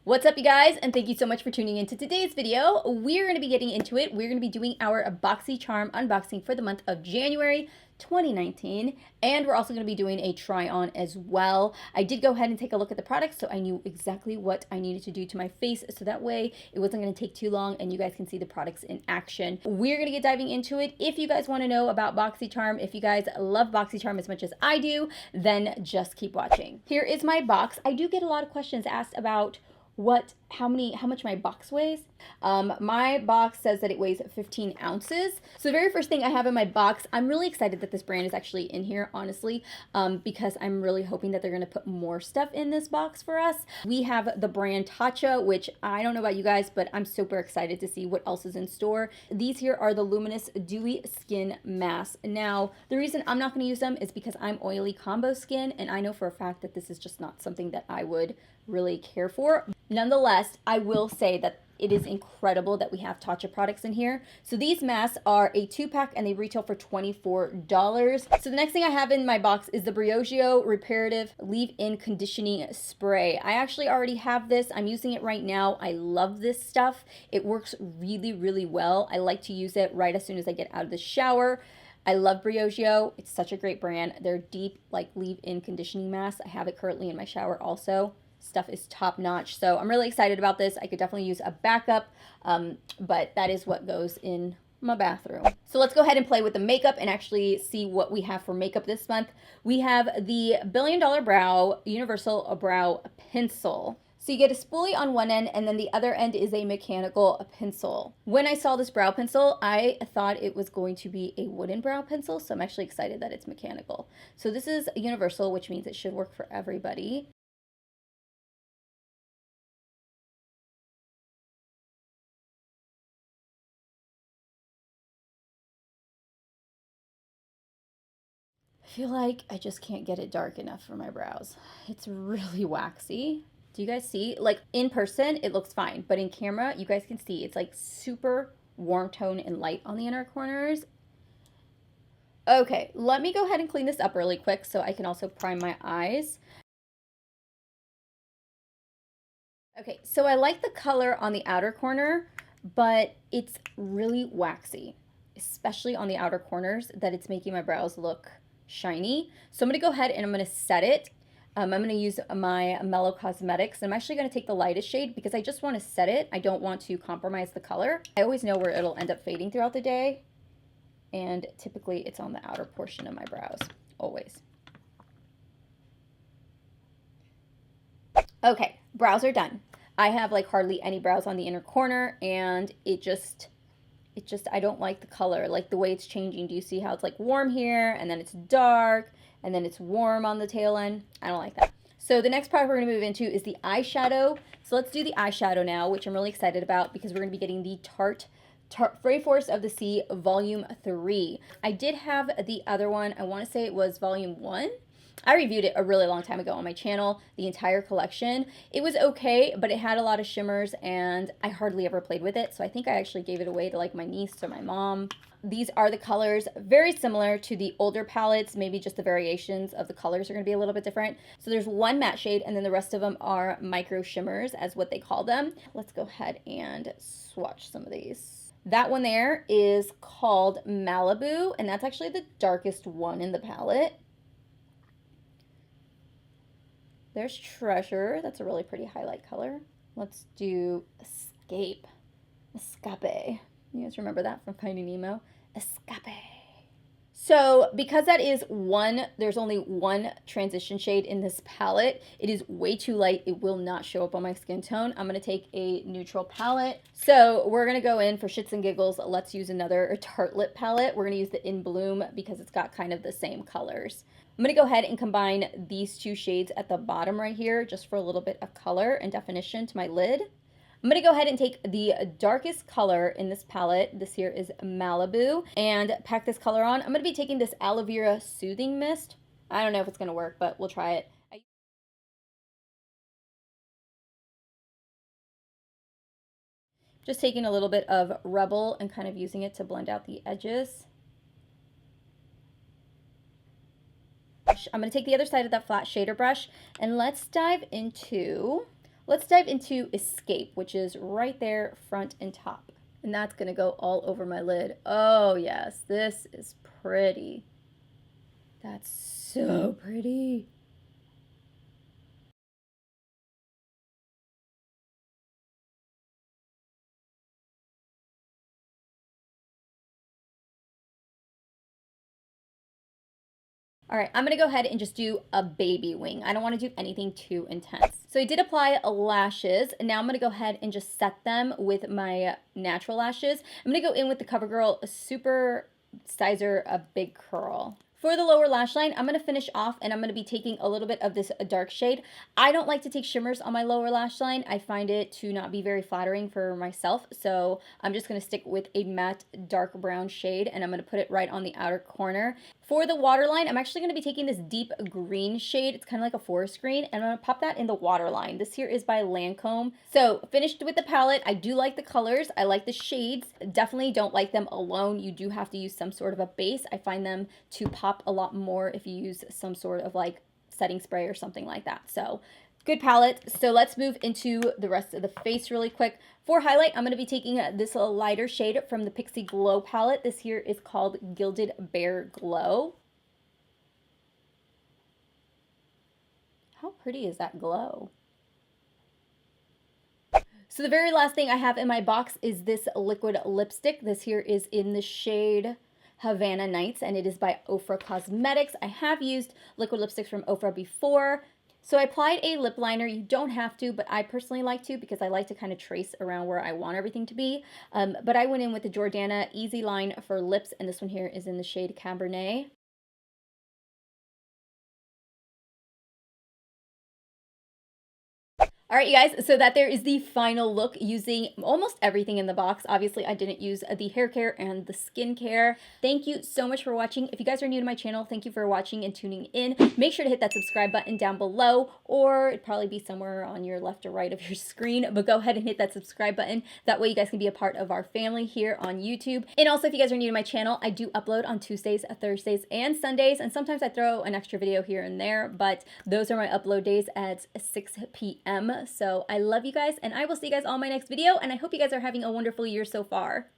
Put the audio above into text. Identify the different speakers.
Speaker 1: What's up, you guys, and thank you so much for tuning into today's video. We're going to be getting into it. We're going to be doing our Boxycharm unboxing for the month of January 2019, and we're also going to be doing a try-on as well. I did go ahead and take a look at the products, so I knew exactly what I needed to do to my face, so that way it wasn't going to take too long and you guys can see the products in action. We're going to get diving into it. If you guys want to know about Boxycharm, if you guys love Boxycharm as much as I do, then just keep watching. Here is my box. I do get a lot of questions asked about how much my box weighs. My box says that it weighs 15 ounces. So the very first thing I have in my box, I'm really excited that this brand is actually in here, honestly, because I'm really hoping that they're going to put more stuff in this box for us. We have the brand TARTE, which I don't know about you guys, but I'm super excited to see what else is in store. These here are the Luminous Dewy Skin Masks. Now, the reason I'm not going to use them is because I'm oily combo skin, and I know for a fact that this is just not something that I would really care for. Nonetheless, I will say that it is incredible that we have TARTE products in here. So these masks are a 2-pack and they retail for $24. So the next thing I have in my box is the Briogeo Reparative Leave-In Conditioning Spray. I actually already have this. I'm using it right now. I love this stuff. It works really, really well. I like to use it right as soon as I get out of the shower. I love Briogeo. It's such a great brand. They're deep, like, leave-in conditioning masks. I have it currently in my shower also. Stuff is top notch. So I'm really excited about this. I could definitely use a backup, but that is what goes in my bathroom. So let's go ahead and play with the makeup and actually see what we have for makeup this month. We have the $1 Billion Brow Universal Brow Pencil. So you get a spoolie on one end, and then the other end is a mechanical pencil. When I saw this brow pencil, I thought it was going to be a wooden brow pencil, so I'm actually excited that it's mechanical. So this is universal, which means it should work for everybody. I feel like I just can't get it dark enough for my brows. It's really waxy. Do you guys see? Like, in person, it looks fine, but in camera, you guys can see it's like super warm tone and light on the inner corners. Okay, let me go ahead and clean this up really quick so I can also prime my eyes. Okay, so I like the color on the outer corner, but it's really waxy, especially on the outer corners, that it's making my brows look shiny. So I'm going to go ahead and I'm going to set it. I'm going to use my MELLOW Cosmetics. I'm actually going to take the lightest shade because I just want to set it. I don't want to compromise the color. I always know where it'll end up fading throughout the day, and typically it's on the outer portion of my brows, always. Okay, brows are done. I have like hardly any brows on the inner corner, and it just I don't like the color, like the way it's changing. Do you see how it's like warm here and then it's dark and then it's warm on the tail end? I don't like that. So the next product we're going to move into is the eyeshadow. So let's do the eyeshadow now, which I'm really excited about because we're going to be getting the Tarte Fray Force of the Sea Volume 3. I did have the other one. I want to say it was Volume 1. I reviewed it a really long time ago on my channel, the entire collection. It was okay, but it had a lot of shimmers and I hardly ever played with it. So I think I actually gave it away to like my niece or my mom. These are the colors, very similar to the older palettes. Maybe just the variations of the colors are going to be a little bit different. So there's one matte shade and then the rest of them are micro shimmers, as what they call them. Let's go ahead and swatch some of these. That one there is called Malibu, and that's actually the darkest one in the palette. There's Treasure. That's a really pretty highlight color. Let's do Escape. Escape. You guys remember that from Finding Nemo? Escape. So because that is there's only one transition shade in this palette. It is way too light. It will not show up on my skin tone. I'm going to take a neutral palette. So we're going to go in for shits and giggles. Let's use another Tartelette palette. We're going to use the In Bloom because it's got kind of the same colors. I'm going to go ahead and combine these two shades at the bottom right here just for a little bit of color and definition to my lid. I'm going to go ahead and take the darkest color in this palette. This here is Malibu, and pack this color on. I'm going to be taking this Aloe Vera Soothing Mist. I don't know if it's going to work, but we'll try it. Just taking a little bit of Rebel and kind of using it to blend out the edges. I'm going to take the other side of that flat shader brush and let's dive into Let's dive into Escape, which is right there, front and top. And that's gonna go all over my lid. Oh yes, this is pretty. That's so pretty. All right, I'm gonna go ahead and just do a baby wing. I don't wanna do anything too intense. So I did apply lashes, and now I'm gonna go ahead and just set them with my natural lashes. I'm gonna go in with the CoverGirl Supersizer Big Curl. For the lower lash line, I'm going to finish off and I'm going to be taking a little bit of this dark shade. I don't like to take shimmers on my lower lash line. I find it to not be very flattering for myself. So I'm just going to stick with a matte dark brown shade and I'm going to put it right on the outer corner. For the waterline, I'm actually going to be taking this deep green shade. It's kind of like a forest green, and I'm going to pop that in the waterline. This here is by LANCOME. So finished with the palette. I do like the colors. I like the shades. Definitely don't like them alone. You do have to use some sort of a base. I find them to pop a lot more if you use some sort of like setting spray or something like that. So good palette. So let's move into the rest of the face really quick. For highlight, I'm going to be taking this lighter shade from the PIXGLOW palette. This here is called Gilded Bear Glow. How pretty is that glow? So the very last thing I have in my box is this liquid lipstick. This here is in the shade Havana Nights, and it is by Ofra Cosmetics. I have used liquid lipsticks from Ofra before. So I applied a lip liner. You don't have to, but I personally like to because I like to kind of trace around where I want everything to be. But I went in with the Jordana Easy Line for lips, and this one here is in the shade Cabernet. All right, you guys, so that there is the final look using almost everything in the box. Obviously, I didn't use the hair care and the skin care. Thank you so much for watching. If you guys are new to my channel, thank you for watching and tuning in. Make sure to hit that subscribe button down below, or it'd probably be somewhere on your left or right of your screen, but go ahead and hit that subscribe button. That way you guys can be a part of our family here on YouTube. And also, if you guys are new to my channel, I do upload on Tuesdays, Thursdays, and Sundays, and sometimes I throw an extra video here and there, but those are my upload days at 6 p.m. So I love you guys, and I will see you guys on my next video, and I hope you guys are having a wonderful year so far.